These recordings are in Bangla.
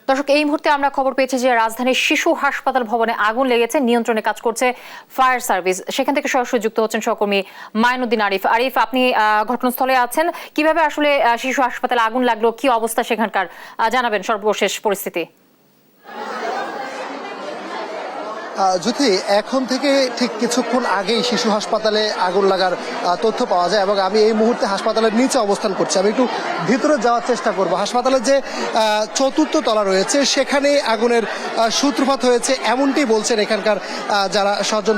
দর্শক, এই মুহূর্তে আমরা খবর পেয়েছি যে রাজধানীর শিশু হাসপাতাল ভবনে আগুন লেগেছে। নিয়ন্ত্রণে কাজ করছে ফায়ার সার্ভিস। সেখান থেকে সরাসরি যুক্ত হচ্ছেন সহকর্মী মাইনুদ্দিন আরিফ। আরিফ, আপনি ঘটনাস্থলে আছেন, কিভাবে আসলে শিশু হাসপাতালে আগুন লাগলো, কি অবস্থা সেখানকার, জানাবেন সর্বশেষ পরিস্থিতি। যদি এখন থেকে ঠিক কিছুক্ষণ আগেই শিশু হাসপাতালে আগুন লাগার তথ্য পাওয়া যায় এবং আমি এই মুহূর্তে হাসপাতালের নিচে অবস্থান করছি। আমি একটু ভিতরে যাওয়ার চেষ্টা করব। হাসপাতালের যে চতুর্থ তলা রয়েছে সেখানে আগুনের সূত্রপাত হয়েছে এমনটি বলছেন এখানকার যারা স্বজন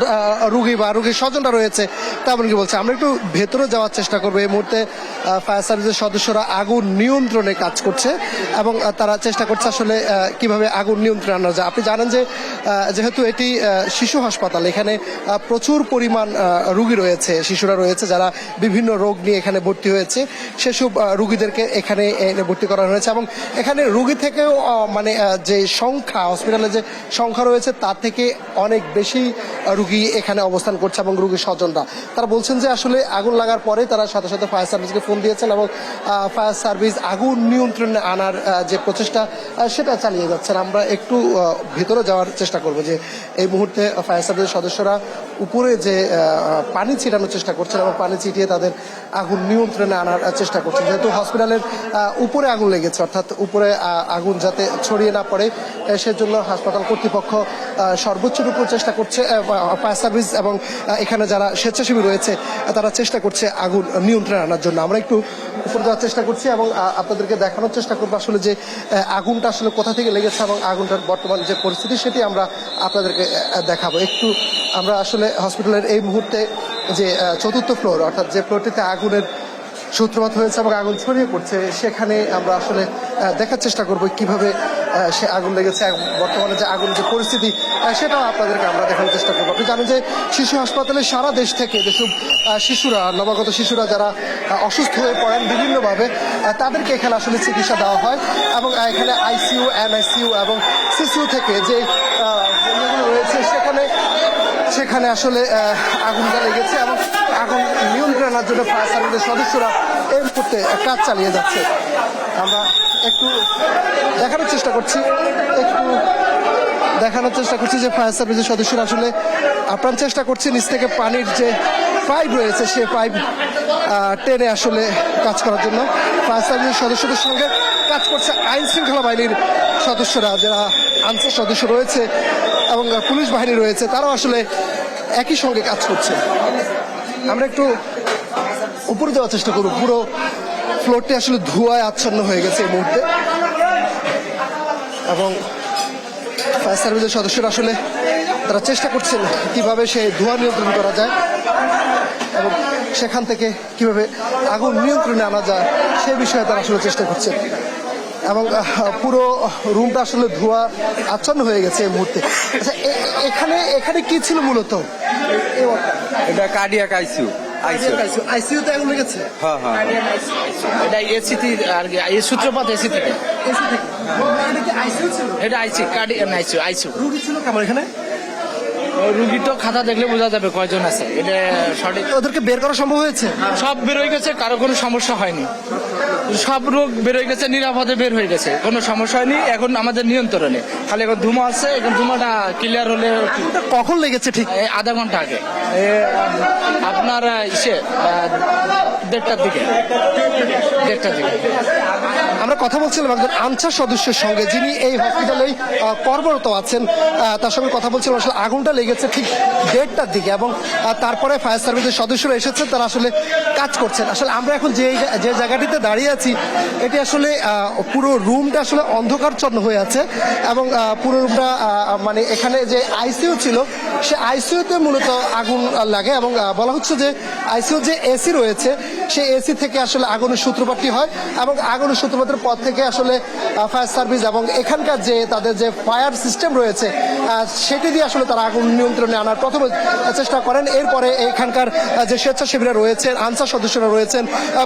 রুগী বা রুগীর স্বজনরা রয়েছে তেমনকি বলছে। আমরা একটু ভেতরে যাওয়ার চেষ্টা করবো। এই মুহূর্তে ফায়ার সার্ভিসের সদস্যরা আগুন নিয়ন্ত্রণে কাজ করছে এবং তারা চেষ্টা করছে আসলে কিভাবে আগুন নিয়ন্ত্রণে আনা যায়। আপনি জানেন যে যেহেতু এটি শিশু হাসপাতাল, এখানে প্রচুর পরিমাণ রুগী রয়েছে, শিশুরা রয়েছে যারা বিভিন্ন রোগ নিয়ে এখানে ভর্তি হয়েছে। সেসব রুগীদেরকে এখানে ভর্তি করা হয়েছে এবং এখানে রুগী থেকেও মানে যে সংখ্যা, হসপিটালে যে সংখ্যা রয়েছে তার থেকে অনেক বেশি রুগী এখানে অবস্থান করছে এবং রুগীর স্বজনরা তারা বলছেন যে আসলে আগুন লাগার পরে তারা সাথে সাথে ফায়ার সার্ভিসকে ফোন দিয়েছেন এবং ফায়ার সার্ভিস আগুন নিয়ন্ত্রণে আনার যে প্রচেষ্টা সেটা চালিয়ে যাচ্ছেন। আমরা একটু ভেতরে যাওয়ার চেষ্টা করব যে এই মুহূর্তে ফায়ার সার্ভিসের সদস্যরা উপরে যে পানি ছিটানোর চেষ্টা করছেন এবং পানি ছিটিয়ে তাদের আগুন নিয়ন্ত্রণে আনার চেষ্টা করছেন। যেহেতু হসপিটালের উপরে আগুন লেগেছে, অর্থাৎ উপরে আগুন যাতে ছড়িয়ে না পড়ে সেজন্য হাসপাতাল কর্তৃপক্ষ সর্বোচ্চটুকু চেষ্টা করছে। ফায়ার সার্ভিস এবং এখানে যারা স্বেচ্ছাসেবী রয়েছে তারা চেষ্টা করছে আগুন নিয়ন্ত্রণে আনার জন্য। আমরা একটু উপরে যাওয়ার চেষ্টা করছি এবং আপনাদেরকে দেখানোর চেষ্টা করবো আসলে যে আগুনটা আসলে কোথা থেকে লেগেছে এবং আগুনটার বর্তমান যে পরিস্থিতি সেটি আমরা আপনাদেরকে দেখাবো। একটু আমরা আসলে হসপিটালের এই মুহূর্তে যে চতুর্থ ফ্লোর, অর্থাৎ যে ফ্লোরটিতে আগুনের সূত্রপাত হয়েছে এবং আগুন ছড়িয়ে পড়ছে সেখানে আমরা আসলে দেখার চেষ্টা করব কিভাবে সে আগুন লেগেছে, বর্তমানে যে আগুন যে পরিস্থিতি সেটাও আপনাদেরকে আমরা দেখানোর চেষ্টা করবো। আপনি জানেন যে শিশু হাসপাতালে সারা দেশ থেকে যেসব শিশুরা, নবাগত শিশুরা যারা অসুস্থ হয়ে পড়েন বিভিন্নভাবে, তাদেরকে এখানে আসলে চিকিৎসা দেওয়া হয় এবং এখানে আইসিইউ, এনআইসিইউ এবং সিসিইউ থেকে যে রয়েছে সেখানে আসলে আগুনটা লেগেছে এবং আগুন নিয়ন্ত্রণে আনার জন্য ফায়ার সার্ভিসের সদস্যরা এই মুহূর্তে কাজ চালিয়ে যাচ্ছে। আমরা একটু দেখানোর চেষ্টা করছি যে ফায়ার সার্ভিসের সদস্যরা আসলে আপ্রাণ চেষ্টা করছে নিচ থেকে পানির যে পাইপ রয়েছে সে পাইপ টেনে আসলে কাজ করার জন্য। ফায়ার সার্ভিসের সদস্যদের সঙ্গে কাজ করছে আইন শৃঙ্খলা বাহিনীর সদস্যরা, যারা আনসার সদস্য রয়েছে এবং পুলিশ বাহিনী রয়েছে, তারাও আসলে একই সঙ্গে কাজ করছে। আমরা একটু উপরে যাওয়ার চেষ্টা করব। পুরো ফ্লোরটি আসলে ধোঁয়ায় আচ্ছন্ন হয়ে গেছে এই মুহূর্তে এবং ফায়ার সার্ভিসের সদস্যরা আসলে তারা চেষ্টা করছেন কিভাবে সেই ধোঁয়া নিয়ন্ত্রণ করা যায় এবং সেখান থেকে কিভাবে আগুন নিয়ন্ত্রণে আনা যায় সেই বিষয়ে তারা আসলে চেষ্টা করছে এবং পুরো রুমটা আসলে ধোঁয়া আচ্ছন্ন হয়ে গেছে এই মুহূর্তে। আচ্ছা, এখানে কি ছিল মূলত? এটা কার্ডিয়াক আইসিইউ। আইসিইউতে আগুন লেগেছে? হ্যাঁ হ্যাঁ, এটা এসি থেকে আর কি, এই সূত্রপাত এসি থেকে। এটা কি আইসিইউ ছিল? এটা আইসি, কার্ডিয়াক আইসিইউ। রুগী ছিল কেমন এখানে? রুগী তো খাতা দেখলে বোঝা যাবে কয়জন আছে, এটা সঠিক। ওদেরকে বের করা সম্ভব হয়েছে? সব বের হয়ে গেছে, কারো কোনো সমস্যা হয়নি। সব রোগ বের হয়ে গেছে, নিরাপদে বের হয়ে গেছে, কোনো সমস্যা হয়নি। এখন আমাদের নিয়ন্ত্রণে, খালি এখন ধুমা আছে। এখন ধুমাটা ক্লিয়ার হলে। কখন লেগেছে ঠিক? আধা ঘন্টা আগে, আপনার দেড়টার দিকে। আমরা কথা বলছিলাম একজন আনসার সদস্যের সঙ্গে, যিনি এই হসপিটালেই কর্মরত আছেন। তার সঙ্গে কথা বলছিলাম। আসলে আগুনটা লেগেছে ঠিক 1:30টার দিকে এবং তারপরে ফায়ার সার্ভিসের সদস্যরা এসেছেন, তারা আসলে কাজ করছেন। আসলে আমরা এখন যে জায়গাটিতে দাঁড়িয়ে আছি এটি আসলে পুরো রুমটা আসলে অন্ধকারচ্ছন্ন হয়ে আছে এবং পুরো রুমটা মানে এখানে যে আইসিইউ ছিল সে আইসিইউতে মূলত আগুন লাগে এবং বলা হচ্ছে যে আইসিইউ যে এসি রয়েছে সেই এসি থেকে আসলে আগুনের সূত্রপাতটি হয় এবং আগুনের সূত্রপাতের পর থেকে আসলে ফায়ার সার্ভিস এবং এখানকার যে তাদের যে ফায়ার সিস্টেম রয়েছে সেটি দিয়ে আসলে তারা আগুন নিয়ন্ত্রণে আনার প্রথমে চেষ্টা করেন। এরপরে এখানকার যে স্বেচ্ছাসেবীরা রয়েছেন, আনসার সদস্যরা রয়েছেন,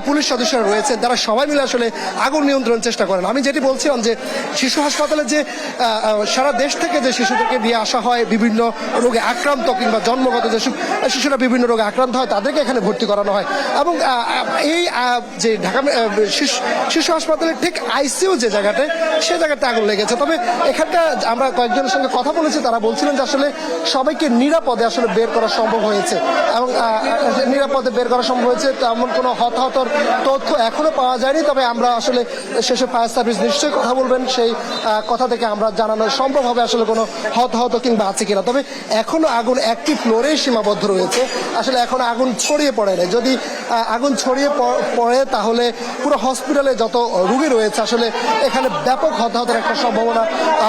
পুলিশ সদস্যরা রয়েছেন, তারা সবাই মিলে আসলে আগুন নিয়ন্ত্রণের চেষ্টা করেন। আমি যেটি বলছিলাম যে শিশু হাসপাতালে যে সারা দেশ থেকে যে শিশুদেরকে নিয়ে আসা হয় বিভিন্ন রোগে আক্রান্ত কিংবা জন্মগত যেসব শিশুরা বিভিন্ন রোগে আক্রান্ত হয় তাদেরকে এখানে ভর্তি করানো হয় এবং এই যে ঢাকা শিশু হাসপাতালের ঠিক আইসিইউ যে জায়গাটায় সে জায়গাতে আগুন লেগেছে। তবে এখানকার আমরা কয়েকজনের সঙ্গে কথা বলেছি, তারা বলছিলেন যে আসলে সবাইকে নিরাপদে আসলে বের করা সম্ভব হয়েছে এবং নিরাপদে বের করা সম্ভব হয়েছে। তেমন কোনো হতাহতর তথ্য এখনো পাওয়া যায়নি। তবে আমরা আসলে শেষে ফায়ার সার্ভিস নিশ্চয়ই কথা বলবেন, সেই কথা থেকে আমরা জানানো সম্ভব হবে আসলে কোনো হতাহত কিংবা আছে কিনা। তবে এখনো আগুন একটি ফ্লোরেই সীমাবদ্ধ রয়েছে, আসলে এখনো আগুন ছড়িয়ে পড়ে নাই। যদি আগুন ছড়িয়ে পড়ে তাহলে পুরো হসপিটালে যত রোগী রয়েছে আসলে এখানে ব্যাপক হতাহতের একটা সম্ভাবনা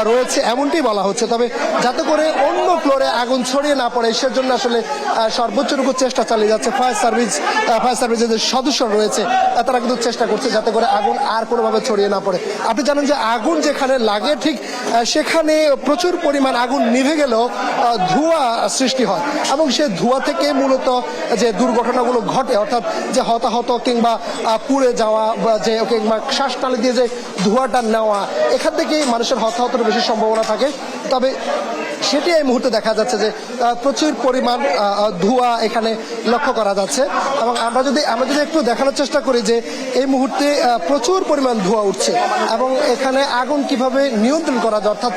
রয়েছে এমনটি বলা হচ্ছে। তবে যাতে করে অন্য ফ্লোরে আগুন ছড়িয়ে না পড়ে সেজন্য আসলে সর্বোচ্চটুকু চেষ্টা চালিয়ে যাচ্ছে ফায়ার সার্ভিসের যে সদস্য রয়েছে তারা কিন্তু চেষ্টা করছে যাতে করে আগুন আর কোনোভাবে ছড়িয়ে না পড়ে। আপনি জানেন যে আগুন যেখানে লাগে ঠিক সেখানে প্রচুর পরিমাণ আগুন নিভে গেলেও ধোঁয়া সৃষ্টি হয় এবং সে ধোঁয়া থেকে মূলত যে দুর্ঘটনাগুলো ঘটে, অর্থাৎ যে হতাহত কিংবা পুড়ে যাওয়া বা যে কিংবা শ্বাসনালী দিয়ে যে ধোঁয়াটা নেওয়া, এখান থেকেই মানুষের হতাহতের বেশি সম্ভাবনা থাকে। তবে সেটি এই মুহূর্তে দেখা যাচ্ছে যে প্রচুর পরিমাণ ধোঁয়া এখানে লক্ষ্য করা যাচ্ছে এবং আমরা যদি একটু দেখানোর চেষ্টা করি যে এই মুহূর্তে প্রচুর পরিমাণ ধোঁয়া উঠছে এবং এখানে আগুন কিভাবে নিয়ন্ত্রণ করা যায়, অর্থাৎ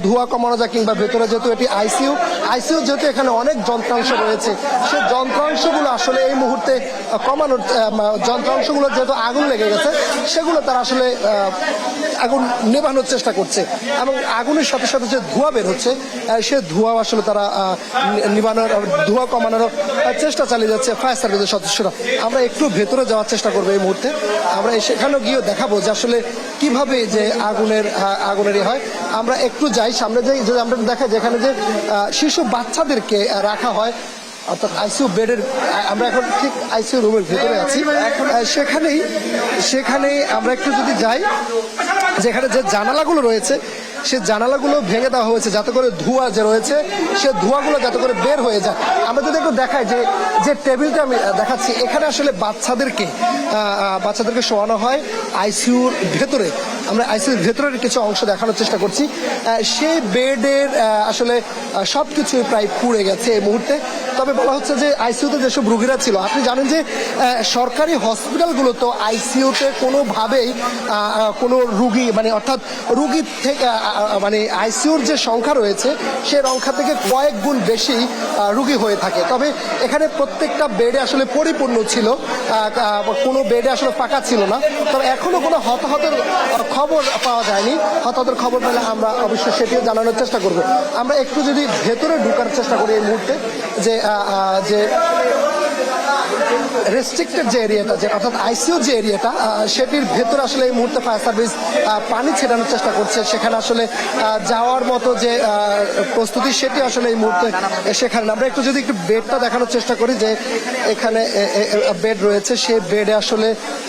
ধোঁয়া কমানো যায় কিংবা ভেতরে যেহেতু এটি আইসিইউ যেহেতু এখানে অনেক যন্ত্রাংশ রয়েছে, সেই যন্ত্রাংশগুলো আসলে এই মুহূর্তে কমানোর যন্ত্রাংশগুলো যেহেতু আগুন লেগে গেছে সেগুলো তারা আসলে আগুন নেভানোর চেষ্টা করছে এবং আগুনের সাথে সাথে যে ধোঁয়া বের হচ্ছে সে ধোঁয়া আসলে তারা ধোঁয়া কমানোর চেষ্টা চালিয়ে যাচ্ছে ফায়ার সার্ভিসের সদস্যরা। আমরা একটু ভেতরে যাওয়ার চেষ্টা করবো এই মুহূর্তে, আমরা সেখানেও গিয়েও দেখাবো যে আসলে কিভাবে যে আগুনের হয়। আমরা একটু যাই সামনে যাই, যদি আমরা দেখাই যেখানে যে শিশু বাচ্চাদেরকে রাখা হয়, অর্থাৎ আইসিইউ বেডের, আমরা এখন ঠিক আইসিইউ রুমের ভেতরে আছি। সেখানেই আমরা একটু যদি যাই, যেখানে যে জানালাগুলো রয়েছে সে জানালাগুলো ভেঙে দেওয়া হয়েছে যাতে করে ধোঁয়া যে রয়েছে সে ধোঁয়াগুলো যাতে করে বের হয়ে যায়। আমরা যদি একটু দেখাই যে টেবিলটা আমি দেখাচ্ছি, এখানে আসলে বাচ্চাদেরকে শোয়ানো হয় আইসিইউর ভেতরে। আমরা আইসিইউর ভেতরের কিছু অংশ দেখানোর চেষ্টা করছি। সেই বেডের আসলে সব কিছুই প্রায় পুড়ে গেছে এই মুহূর্তে। তবে বলা হচ্ছে যে আইসিইউতে যেসব রোগীরা ছিল, আপনি জানেন যে সরকারি হসপিটালগুলো তো আইসিইউতে কোনোভাবেই কোনো রুগী অর্থাৎ রুগী থেকে আইসিইউর যে সংখ্যা রয়েছে সে সংখ্যা থেকে কয়েক গুণ বেশি রুগী হয়ে থাকে। তবে এখানে প্রত্যেকটা বেডে আসলে পরিপূর্ণ ছিল, কোনো বেডে আসলে ফাঁকা ছিল না। তবে এখনো কোনো হতাহতের খবর পাওয়া যায়নি। হতাহতের খবর পেলে আমরা অবশ্যই সেটিও জানানোর চেষ্টা করব। আমরা একটু যদি ভেতরে ঢোকার চেষ্টা করি এই মুহূর্তে, যে রেস্ট্রিক্টেড যে এরিয়াটা, যে অর্থাৎ আইসিইউ যে এরিয়াটা, সেটির ভেতরে আসলে এই মুহূর্তে ফায়ার সার্ভিস পানি ছেটানোর চেষ্টা করছে। সেখানে আসলে যাওয়ার মতো যে প্রস্তুতি সেটি আসলে এই মুহূর্তে সেখানে। আমরা একটু বেডটা দেখানোর চেষ্টা করি, যে এখানে বেড রয়েছে, সেই বেডে আসলে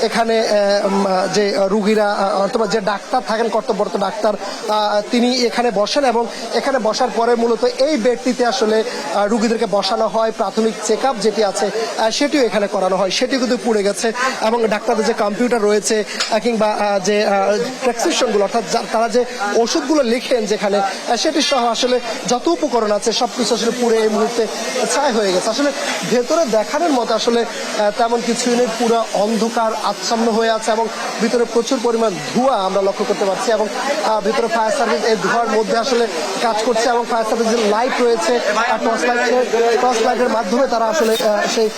এখানে যে রুগীরা অথবা যে ডাক্তার থাকেন, কর্তব্যরত ডাক্তার, তিনি এখানে বসেন এবং এখানে বসার পরে মূলত এই বেডটিতে আসলে রুগীদেরকে বসানো হয়। প্রাথমিক চেক আপ যেটি আছে সেটিও এখানে করানো হয়, সেটি কিন্তু পুড়ে গেছে এবং ডাক্তারদের যে কম্পিউটার রয়েছে কিংবা যে প্রেসক্রিপশনগুলো, অর্থাৎ তারা যে ওষুধগুলো লিখেন যেখানে, সেটি সহ আসলে যত উপকরণ আছে সবকিছু আসলে পুড়ে এই মুহূর্তে ছাই হয়ে গেছে। আসলে ভেতরে দেখানোর মতো আসলে তেমন কিছুই নেই, পুরো অন্ধকার আচ্ছন্ন হয়ে আছে এবং ভিতরে প্রচুর পরিমাণ ধোঁয়া আমরা লক্ষ্য করতে পারছি এবং ভিতরে ফায়ার সার্ভিস এই ধোঁয়ার মধ্যে আসলে কাজ করছে এবং ফায়ার সার্ভিসের লাইট রয়েছে, টর্চ লাইটের মাধ্যমে তারা আসলে সেই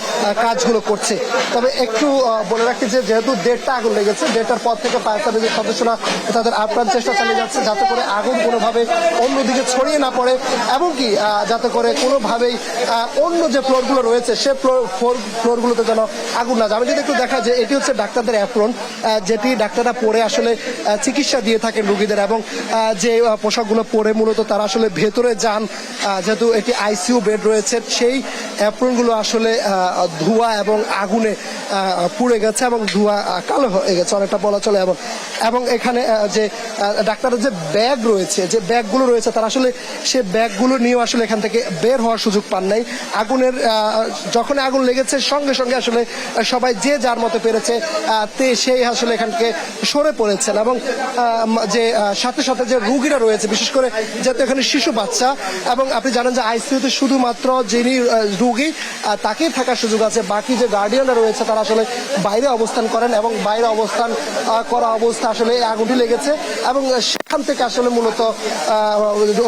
কাজগুলো করছে। তবে একটু বলে রাখি যে যেহেতু 1:30টা আগুন লেগেছে, 1:30টার পর থেকে ফায়ার সার্ভিসের সদস্যরা তাদের আপ্রাণ চেষ্টা চালিয়ে যাচ্ছে যাতে করে আগুন কোনোভাবে অন্যদিকে ছড়িয়ে না পড়ে এবং কি যাতে করে কোনোভাবেই অন্য যে ফ্লোরগুলো রয়েছে সে ফ্লোরগুলোতে যেন আগুন না যায়। আমি যদি একটু দেখা যে এটি হচ্ছে ডাক্তারদের অ্যাপ্রন, যেটি ডাক্তাররা পরে আসলে চিকিৎসা দিয়ে থাকেন রোগীদের এবং যে পোশাকগুলো পরে মূলত তারা আসলে ভেতরে যান, যেহেতু এটি আইসিইউ বেড রয়েছে, সেই অ্যাপ্রনগুলো আসলে ধোঁয়া এবং আগুনে পুড়ে গেছে এবং ধোঁয়া কালো হয়ে গেছে অনেকটা বলা চলে। এবং এখানে যে ডাক্তারের যে ব্যাগ রয়েছে, যে ব্যাগগুলো রয়েছে, তারা আসলে সে ব্যাগগুলো নিয়েও আসলে এখান থেকে বের হওয়ার সুযোগ পান নাই। যখন আগুন লেগেছে সঙ্গে সঙ্গে আসলে সবাই যে যার মতো পেরেছে সেই আসলে এখান থেকে সরে পড়েছেন এবং যে সাথে সাথে যে রোগীরা রয়েছে, বিশেষ করে যেহেতু এখানে শিশু বাচ্চা এবং আপনি জানেন যে আইসিইউতে শুধুমাত্র যিনি রোগী তাকেই থাকার সুযোগ আছে, বাকি যে গার্ডিয়ানরা রয়েছে তারা আসলে বাইরে অবস্থান করেন এবং বাইরে অবস্থান করা অবস্থা আসলে এই আগুনটি লেগেছে এবং সেখান থেকে আসলে মূলত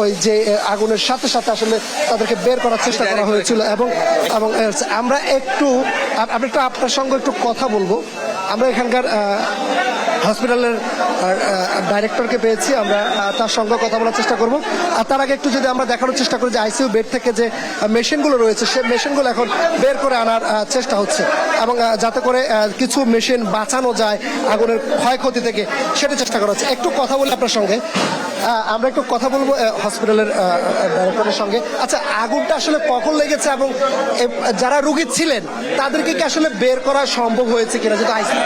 ওই যে আগুনের সাথে সাথে আসলে তাদেরকে বের করার চেষ্টা করা হয়েছিল এবং এবং আমরা একটু আপনার সঙ্গে একটু কথা বলবো। আমরা এখানকার হসপিটালের ডাইরেক্টরকে পেয়েছি, আমরা তার সঙ্গে কথা বলার চেষ্টা করব। আর তার আগে একটু যদি আমরা দেখানোর চেষ্টা করি যে আইসিইউ বেড থেকে যে মেশিনগুলো রয়েছে সেই মেশিনগুলো এখন বের করে আনার চেষ্টা হচ্ছে এবং যাতে করে কিছু মেশিন বাঁচানো যায় আগুনের ক্ষয়ক্ষতি থেকে, সেটা চেষ্টা করা হচ্ছে। একটু কথা বলি আপনার সঙ্গে, আমরা একটু কথা বলবো হসপিটালের ডাইরেক্টরের সঙ্গে। আচ্ছা, আগুনটা আসলে কখন লেগেছে এবং যারা রোগী ছিলেন তাদেরকে কি আসলে বের করা সম্ভব হয়েছে কিনা, যেহেতু আইসিইউ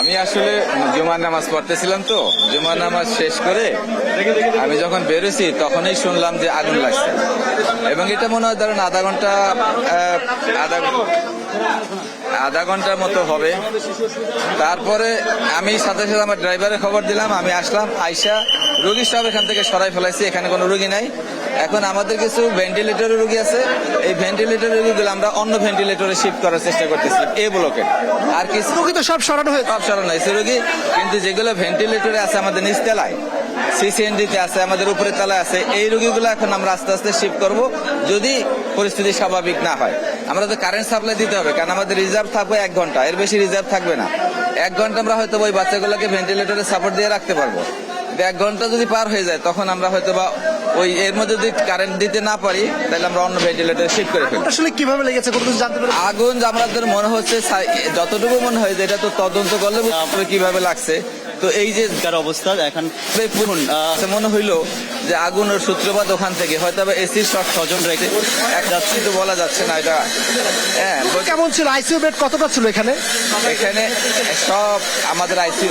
আমি আসলে জুমার নামাজ পড়তেছিলাম, তো জুমার নামাজ শেষ করে আমি যখন বেরোছি তখনই শুনলাম যে আগুন লাগছে এবং এটা মনে হয় ধরেন আধা ঘন্টার মতো হবে। তারপরে আমি সাথে সাথে আমার ড্রাইভারের খবর দিলাম, আমি আসলাম, আইসা রোগী সব এখান থেকে সরাই ফেলাইছি, এখানে কোনো রোগী নাই। এখন আমাদের কিছু ভেন্টিলেটরের রোগী আছে, এই ভেন্টিলেটরের রোগীগুলো আমরা অন্য ভেন্টিলেটরে শিফট করার চেষ্টা করতেছি এ ব্লকে। আর কিছু রোগী তো সব সরানো হয়েছে, সব সরানো হয়েছে রোগী, কিন্তু যেগুলো ভেন্টিলেটরে আছে আমাদের নিচ তলায়, সিসিএনডিতে আছে, আমাদের উপরে তলায় আছে, এই রোগীগুলো এখন আমরা আস্তে আস্তে শিফট করব যদি পরিস্থিতি স্বাভাবিক না হয়। আমরা তো কারেন্ট সাপ্লাই দিতে হবে, কারণ আমাদের রিজার্ভ থাকবে 1 ঘন্টা, এর বেশি রিজার্ভ থাকবে না। 1 ঘন্টা আমরা হয়তো ওই বাচ্চাগুলোকে ভেন্টিলেটরে সাপোর্ট দিয়ে রাখতে পারবো। 1 ঘন্টা যদি পার হয়ে যায় তখন আমরা হয়তো বা ওই এর মধ্যে যদি কারেন্ট দিতে না পারি তাহলে আমরা অন্য ভেন্টিলেটরে শিফট করে ফেলবো। আসলে কিভাবে লেগেছে কোনো কিছু জানতে পারবেন? আগুন আমাদের মনে হচ্ছে যতটুকু মনে হয় যে এটা তো তদন্ত করলে কিভাবে লাগছে। তো এই যে অবস্থা এখন মনে হইলো যে আগুনের সূত্রপাত ওখান থেকে, হয়তো এসির শর্ট সজন রেখে যাচ্ছে, তো বলা যাচ্ছে না এটা। হ্যাঁ, কেমন ছিল আইসিইউ বেড, কতটা ছিল এখানে? এখানে সব আমাদের আইসিইউ,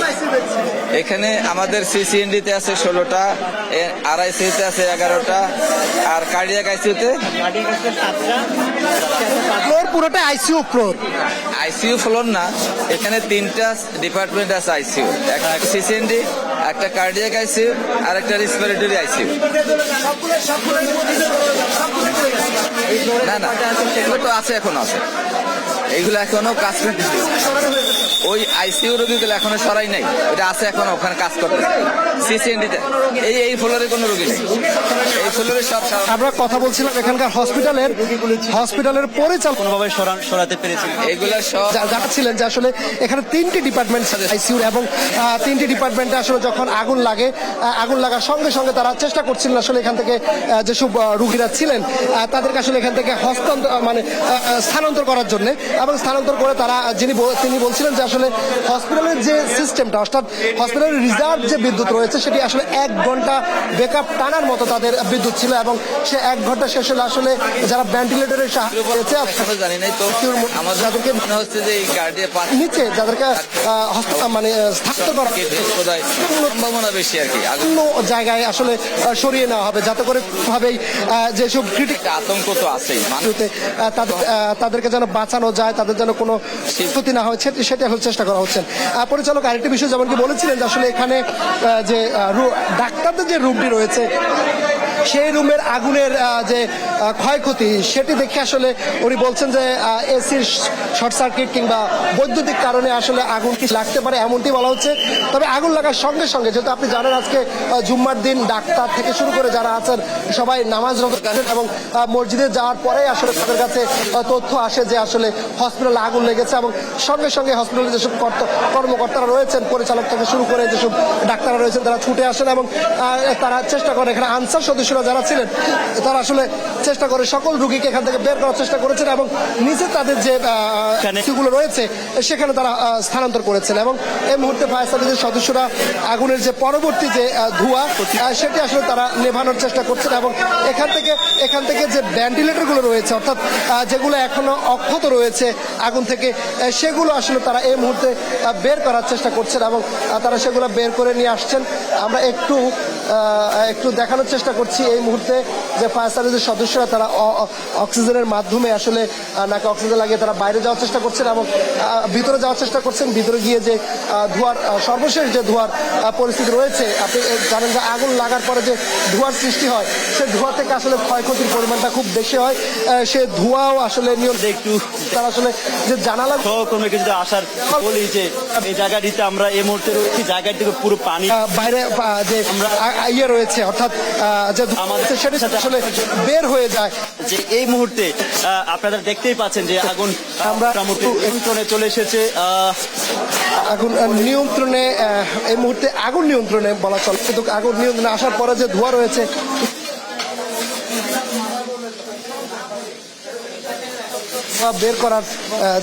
এখানে আমাদের সিসিএনডিতে আছে 16টা, আরআইসিইউতে আছে 11টা, আর কার্ডিয়াক আইসিইউতে ফ্লোর পুরোটা আইসিইউ ফ্লোর। আইসিইউ ফ্লোর না, এখানে 3টা ডিপার্টমেন্ট আছে আইসিইউ, একটা সিসিএনডি, একটা কার্ডিয়াক আইসিইউ আর একটা রেসপিরেটরি আইসিইউ। না না, এগুলো তো আছে, এখনো আছে, এইগুলো এখনো কাজ করতেছে। ওই আইসিইউ রোগীগুলো এখনো সরাই নাই, এটা আছে এখনো ওখানে কাজ করতেছে সিসিএনডিতে। এই ফ্লোরে কোনো রোগী নেই, এই ফ্লোরে সব। আমরা কথা বলছিলাম এখানকার হসপিটালের পরিচালক কোনোভাবে সরাতে পেরেছি। এইগুলা সব যারা ছিলেন যে আসলে এখানে 3টি ডিপার্টমেন্ট আইসিইউ এবং 3টি ডিপার্টমেন্টে আসলে যখন আগুন লাগার সঙ্গে সঙ্গে তারা চেষ্টা করছিলেন আসলে এখান থেকে যেসব রোগীরা ছিলেন তাদেরকে আসলে এখান থেকে স্থানান্তর করার জন্য, এবং স্থানান্তর করে তিনি বলছিলেন যে আসলে হসপিটালের যে সিস্টেমটা, অর্থাৎ হসপিটালের রিজার্ভ যে বিদ্যুৎ রয়েছে সেটি আসলে 1 ঘন্টা ব্যাকআপ টানার মতো তাদের বিদ্যুৎ ছিল এবং সে 1 ঘন্টা শেষ হলে আসলে যারা ভেন্টিলেটরের সাহায্য জানি নাই, তো আমাদেরকে মনে হচ্ছে যে এই গার্ডিয়া নিচে যাদেরকে স্থানান্তর করা সম্ভাবনা বেশি আর কি, অন্য জায়গায় আসলে সরিয়ে নেওয়া হবে যাতে করে ভাবেই যেসব ক্রিটিক আতঙ্ক তো আছেই, তাদেরকে যেন বাঁচানো যায়, তাদের যেন কোনো ক্ষতি না হয় সেটা এখন চেষ্টা করা হচ্ছে। পরিচালক আরেকটি বিষয় যেমন কি বলেছিলেন যে আসলে এখানে যে ডাক্তারদের যে রুমটি রয়েছে সেই রুমের আগুনের যে ক্ষয়ক্ষতি সেটি দেখে আসলে উনি বলছেন যে এসির শর্ট সার্কিট কিংবা বৈদ্যুতিক কারণে আসলে আগুন কি লাগতে পারে এমনটি বলা হচ্ছে। তবে আগুন লাগার সঙ্গে সঙ্গে, যেহেতু আপনি জানেন আজকে জুম্মার দিন, ডাক্তার থেকে শুরু করে যারা আছেন সবাই নামাজ রোজা করেন এবং মসজিদে যাওয়ার পরে আসলে তাদের কাছে তথ্য আসে যে আসলে হসপিটালে আগুন লেগেছে এবং সঙ্গে সঙ্গে হসপিটালে যেসব কর্মকর্তারা রয়েছেন, পরিচালক থেকে শুরু করে যেসব ডাক্তাররা রয়েছেন তারা ছুটে আসেন এবং তারা চেষ্টা করেন, এখানে আনসার সদস্যরা যারা ছিলেন তারা আসলে চেষ্টা করে সকল রোগীকে এখান থেকে বের করার চেষ্টা করেছেন এবং নিচে তাদের যে গুলো রয়েছে সেখানে তারা স্থানান্তর করেছেন এবং এই মুহূর্তে ফায়ার সার্ভিসের সদস্যরা আগুনের যে পরবর্তী যে ধোঁয়া সেটি আসলে তারা নেভানোর চেষ্টা করছেন এবং এখান থেকে যে ভেন্টিলেটর গুলো রয়েছে, অর্থাৎ যেগুলো এখনো অক্ষত রয়েছে আগুন থেকে, সেগুলো আসলে তারা এই মুহূর্তে বের করার চেষ্টা করছেন এবং তারা সেগুলো বের করে নিয়ে আসছেন। আমরা একটু একটু দেখানোর চেষ্টা করছি এই মুহূর্তে যে ফায়ার সার্ভিসের সদস্যরা তারা অক্সিজেনের মাধ্যমে আসলে নাকে অক্সিজেন লাগিয়ে তারা বাইরে যাওয়ার চেষ্টা করছেন এবং ভিতরে যাওয়ার চেষ্টা করছেন। ভিতরে গিয়ে যে ধোঁয়ার সর্বশেষ যে ধোঁয়ার পরিস্থিতি রয়েছে, আপনি জানেন যে আগুন লাগার পরে যে ধোঁয়ার সৃষ্টি হয়, সে ধোঁয়া থেকে আসলে ক্ষয়ক্ষতির পরিমাণটা খুব বেশি হয়। সে ধোঁয়াও আসলে একটু তারা আসলে যে জানালা সহকর্মীকে যদি আসার বলি যে এই জায়গাটিতে আমরা এই মুহূর্তে রয়েছি, জায়গাটি থেকে পুরো পানি বাইরে যে ইয়ে রয়েছে, অর্থাৎ যে আমাদের সেটা আসলে বের হয়ে যায়। যে এই মুহূর্তে আপনারা দেখতেই পাচ্ছেন যে আগুন আমরা মোটামুটি নিয়ন্ত্রণে চলে এসেছে। আগুন নিয়ন্ত্রণে এই মুহূর্তে আগুন নিয়ন্ত্রণে বলা চলে, কিন্তু আগুন নিয়ন্ত্রণে আসার পরে যে ধোঁয়া রয়েছে বের করার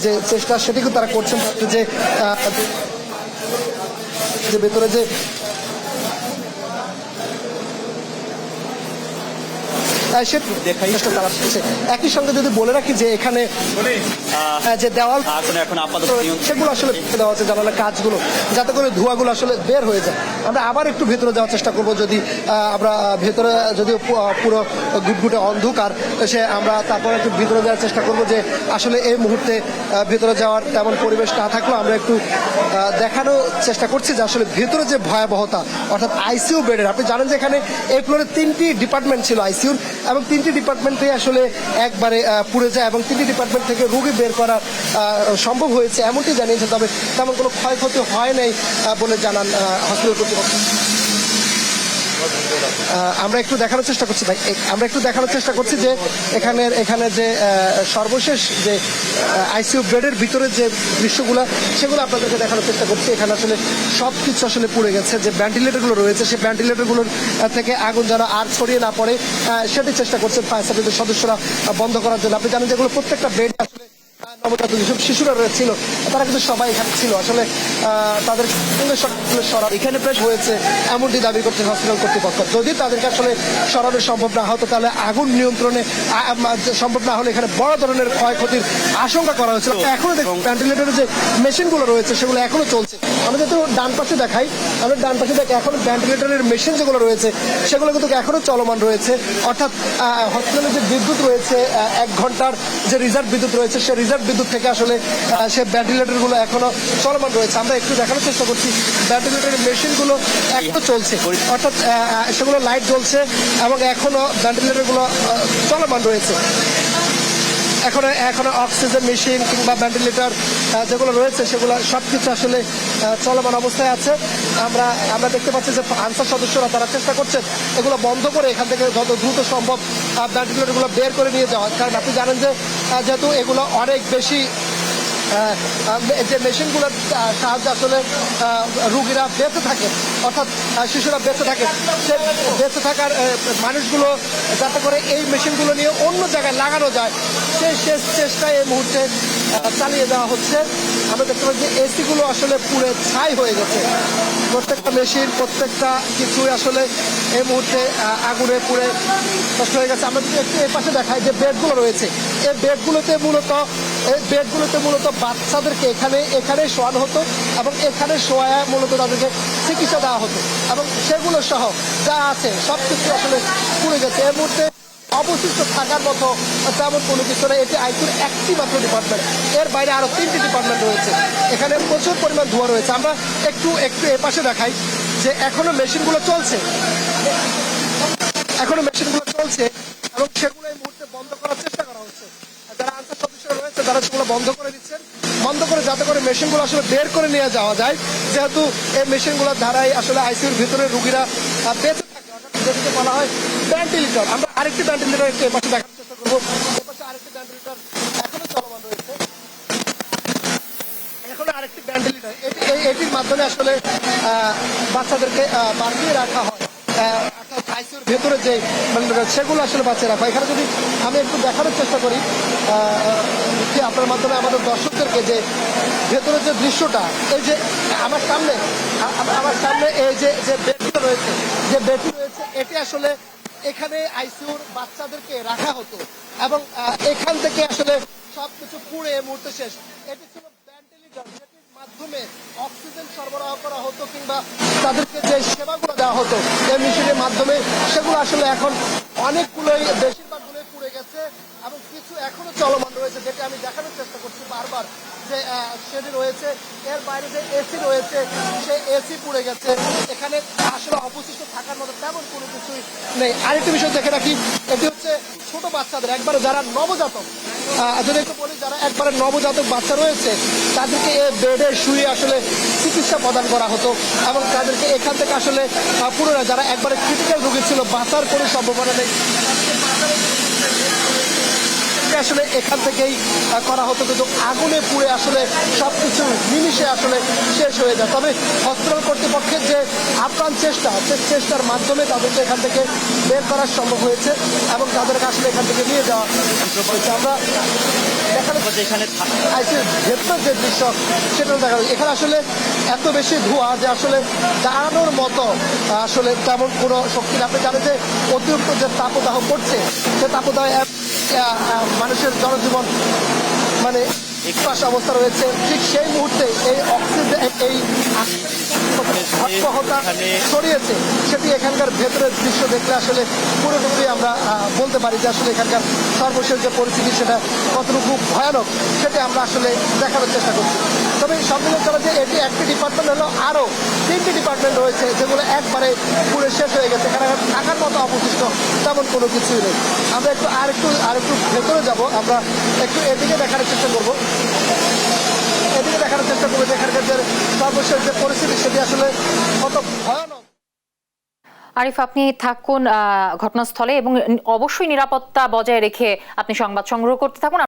যে চেষ্টা সেটিকে তারা করছেন, যে ভেতরে যে সে দেখাই তারা করছে। একই সঙ্গে যদি বলে রাখি যে এখানে যে দেওয়াল এখন আপাতত সেগুলো আসলে দেওয়া আছে জানালা কাজগুলো, যাতে করে ধোঁয়াগুলো আসলে বের হয়ে যায়। আমরা আবার একটু ভেতরে যাওয়ার চেষ্টা করব, যদি আমরা ভেতরে যদি পুরো গুটগুটে অন্ধকার সে আমরা তারপর একটু ভিতরে যাওয়ার চেষ্টা করব, যে আসলে এই মুহূর্তে ভেতরে যাওয়ার তেমন পরিবেশ না থাকলেও আমরা একটু দেখানোর চেষ্টা করছি যে আসলে ভেতরে যে ভয়াবহতা, অর্থাৎ আইসিইউ বেডের, আপনি জানেন যে এখানে এই ফ্লোরে 3টি ডিপার্টমেন্ট ছিল আইসিইউর, এবং 3টি ডিপার্টমেন্টে আসলে একবারে পুড়ে যায় এবং 3টি ডিপার্টমেন্ট থেকে রোগী বের করা সম্ভব হয়েছে এমনটি জানিয়েছে। তবে তেমন কোনো ক্ষয়ক্ষতি হয় নাই বলে জানান হসপিটাল কর্তৃপক্ষ। আমরা একটু দেখানোর চেষ্টা করছি ভাই, আমরা একটু দেখানোর চেষ্টা করছি যে এখানে যে সর্বশেষ যে আইসিইউ বেডের ভিতরে যে দৃশ্যগুলো সেগুলো আপনাদেরকে দেখানোর চেষ্টা করছি। এখানে আসলে সব কিছু আসলে পুড়ে গেছে। যে ভেন্টিলেটরগুলো রয়েছে সেই ভেন্টিলেটরগুলোর থেকে আগুন যেন আর ছড়িয়ে না পড়ে সেটি চেষ্টা করছেন ফায়ার সার্ভিসের সদস্যরা বন্ধ করার জন্য। আপনি জানেন যেগুলো প্রত্যেকটা বেড আসলে নবজাতক যেসব শিশুরা ছিল তারা কিন্তু সবাই এখানে ছিল, আসলে তাদের এখানে প্রায় হয়েছে এমনটি দাবি করছে হসপিটাল কর্তৃপক্ষ। যদি তাদেরকে আসলে সরানো সম্ভব না হতো তাহলে আগুন নিয়ন্ত্রণে সম্ভব না হলে এখানে বড় ধরনের ক্ষয়ক্ষতির আশঙ্কা করা হয়েছিল। এখনো দেখুন ভেন্টিলেটরের যে মেশিনগুলো রয়েছে সেগুলো এখনো চলছে। আমরা যেহেতু ডান পাশে দেখাই, আমরা ডান পাশে দেখি এখন ভেন্টিলেটরের মেশিন যেগুলো রয়েছে সেগুলো কিন্তু এখনো চলমান রয়েছে, অর্থাৎ হসপিটালের যে বিদ্যুৎ রয়েছে 1 ঘন্টার যে রিজার্ভ বিদ্যুৎ রয়েছে সেই রিজার্ভ বিদ্যুৎ থেকে আসলে সে ভেন্টিলেটরগুলো এখনো চলমান রয়েছে। আমরা একটু দেখানোর চেষ্টা করছি ভেন্টিলেটরের মেশিনগুলো এখনো চলছে, অর্থাৎ সেগুলো লাইট জ্বলছে এবং এখনো ভেন্টিলেটরগুলো চলমান রয়েছে। এখনো অক্সিজেন মেশিন কিংবা ভেন্টিলেটর যেগুলো রয়েছে সেগুলো সবকিছু আসলে চলমান অবস্থায় আছে। আমরা দেখতে পাচ্ছি যে আনসার সদস্যরা তারা চেষ্টা করছেন এগুলো বন্ধ করে এখান থেকে যত দ্রুত সম্ভব ভেন্টিলেটরগুলো বের করে নিয়ে যাওয়া, কারণ আপনি জানেন যে যেহেতু এগুলো অনেক বেশি যে মেশিনগুলোর সাহায্যে আসলে রুগীরা বেঁচে থাকে, অর্থাৎ শিশুরা বেঁচে থাকে, সে বেঁচে থাকার মানুষগুলো যাতে করে এই মেশিনগুলো নিয়ে অন্য জায়গায় লাগানো যায় সেই শেষ চেষ্টা এই মুহূর্তে চালিয়ে দেওয়া হচ্ছে। আমরা দেখতে পাচ্ছি এসিগুলো আসলে পুড়ে ছাই হয়ে গেছে, প্রত্যেকটা মেশিন প্রত্যেকটা কিছুই আসলে এই মুহূর্তে আগুনে পুড়ে নষ্ট হয়ে গেছে। আমরা যদি একটু এর পাশে দেখাই যে বেডগুলো রয়েছে, এই বেডগুলোতে মূলত বাচ্চাদেরকে এখানে শোয়ানো হতো এবং এখানে শোয়া মূলত তাদেরকে চিকিৎসা দেওয়া হতো এবং সেগুলো সহ যা আছে সবকিছু আসলে পুড়ে গেছে। এই মুহূর্তে অবশিষ্ট থাকার মতো তেমন কোনো কিছু নেই। এটি আইসিইউর একটি মাত্র ডিপার্টমেন্ট, এর বাইরে আরো 3টি ডিপার্টমেন্ট রয়েছে। এখানে প্রচুর পরিমাণ ধোঁয়া রয়েছে। আমরা একটু এ পাশে দেখাই যে এখনো মেশিনগুলো চলছে এবং সেগুলো এই মুহূর্তে বন্ধ করার চেষ্টা করা হচ্ছে। যারা আনসার সদস্যরা রয়েছে তারা সেগুলো বন্ধ করে দিচ্ছেন, বন্ধ করে যাতে করে মেশিনগুলো আসলে বের করে নিয়ে যাওয়া যায়, যেহেতু এই মেশিনগুলোর ধারায় আসলে আইসিইউর ভিতরে রুগীরা বেঁচে থাকে, যেটিকে বলা হয় ভেন্টিলেটর। আমরা আরেকটি ভেন্টিলেটর একটু এপাশে দেখার চেষ্টা করবো। এপাশে আরেকটি ভেন্টিলেটর এখনো চলমান রয়েছে, এখনো আরেকটি ভেন্টিলেটর। এটির মাধ্যমে আসলে বাচ্চাদেরকে বাঁচিয়ে রাখা হয়, আইসিইউর ভেতরে যে সেগুলো আসলে বাঁচিয়ে রাখা হয়। এখানে যদি আমি একটু দেখানোর চেষ্টা করি আপনার মাধ্যমে আমাদের দর্শকদেরকে যে ভেতরে যে দৃশ্যটা, এই যে আমার সামনে এই যে বেডটি রয়েছে এটি আসলে এখানে আইসিইউর বাচ্চাদেরকে রাখা হতো এবং এখান থেকে আসলে সবকিছু পুড়ে এই মুহূর্তে শেষ। এটি ছিল ভেন্টিলেটর, যেটির মাধ্যমে অক্সিজেন সরবরাহ করা হতো কিংবা তাদেরকে যে সেবাগুলো দেওয়া হতো এই মেশিনের মাধ্যমে, সেগুলো আসলে এখন অনেকগুলোই বেশিরভাগগুলোই পুড়ে গেছে এবং কিছু এখনো চলমান রয়েছে, যেটা আমি দেখানোর চেষ্টা করছি বারবার যে সেটি রয়েছে। এর বাইরে যে এসি রয়েছে সেই এসি পুড়ে গেছে, এখানে আসলে অবশিষ্ট থাকার মতো তেমন কোনো কিছুই নেই। আরেকটি বিষয় দেখে রাখি, এটি হচ্ছে ছোট বাচ্চাদের, একবারে যারা নবজাতক, যদি একটু বলি যারা একবারে নবজাতক বাচ্চা রয়েছে তাদেরকে এই বেডে শুয়ে আসলে চিকিৎসা প্রদান করা হতো এবং তাদেরকে এখান থেকে আসলে পুনরায় যারা একবারে ক্রিটিক্যাল রোগী ছিল, বাঁচার কোনো সম্ভাবনা নেই, আসলে এখান থেকেই করা হতো, কিন্তু আগুনে পুড়ে আসলে সবকিছু নিমিশে আসলে শেষ হয়ে যায়। তবে হসপিটাল কর্তৃপক্ষের যে আপ্রাণ চেষ্টা, সে চেষ্টার মাধ্যমে তাদেরকে এখান থেকে বের করা সম্ভব হয়েছে এবং তাদেরকে আসলে এখান থেকে নিয়ে যাওয়া হয়েছে। আমরা যেখানে আইসির ভেতর যে দৃশ্য সেটা দেখা যায়, এখানে আসলে এত বেশি ধোঁয়া যে আসলে দাঁড়ানোর মতো আসলে তেমন কোনো শক্তি না। আপনি জানেন যে অতিরিক্ত যে তাপদাহ করছে, সে তাপদাহ মানুষের জনজীবন মানে একপাশে অবস্থা রয়েছে। ঠিক সেই মুহূর্তে এই অক্সিজেন এই ভয়াবহতা ছড়িয়েছে, সেটি এখানকার ভেতরের দৃশ্য দেখলে আসলে পুরোটুকুই আমরা বলতে পারি যে আসলে এখানকার সর্বশেষ যে পরিস্থিতি সেটা কতটুকু ভয়ানক সেটা আমরা আসলে দেখানোর চেষ্টা করছি। তবে সব মিলে চলে যে এটি একটি ডিপার্টমেন্ট হলো, আরও 3টি ডিপার্টমেন্ট রয়েছে যেগুলো একবারে পুরো শেষ হয়ে গেছে, এখানে থাকার মতো অবশিষ্ট তেমন কোনো কিছুই নেই। আমরা আরেকটু ভেতরে যাব, আমরা একটু এদিকে দেখার চেষ্টা করবো, এদিকে দেখার চেষ্টা করবো যে এখানকার যে সর্বশেষ যে পরিস্থিতি সেটি আসলে কত ভয়ানক। আরিফ, আপনি থাকুন ঘটনাস্থলে এবং অবশ্যই নিরাপত্তা বজায় রেখে আপনি সংবাদ সংগ্রহ করতে থাকুন।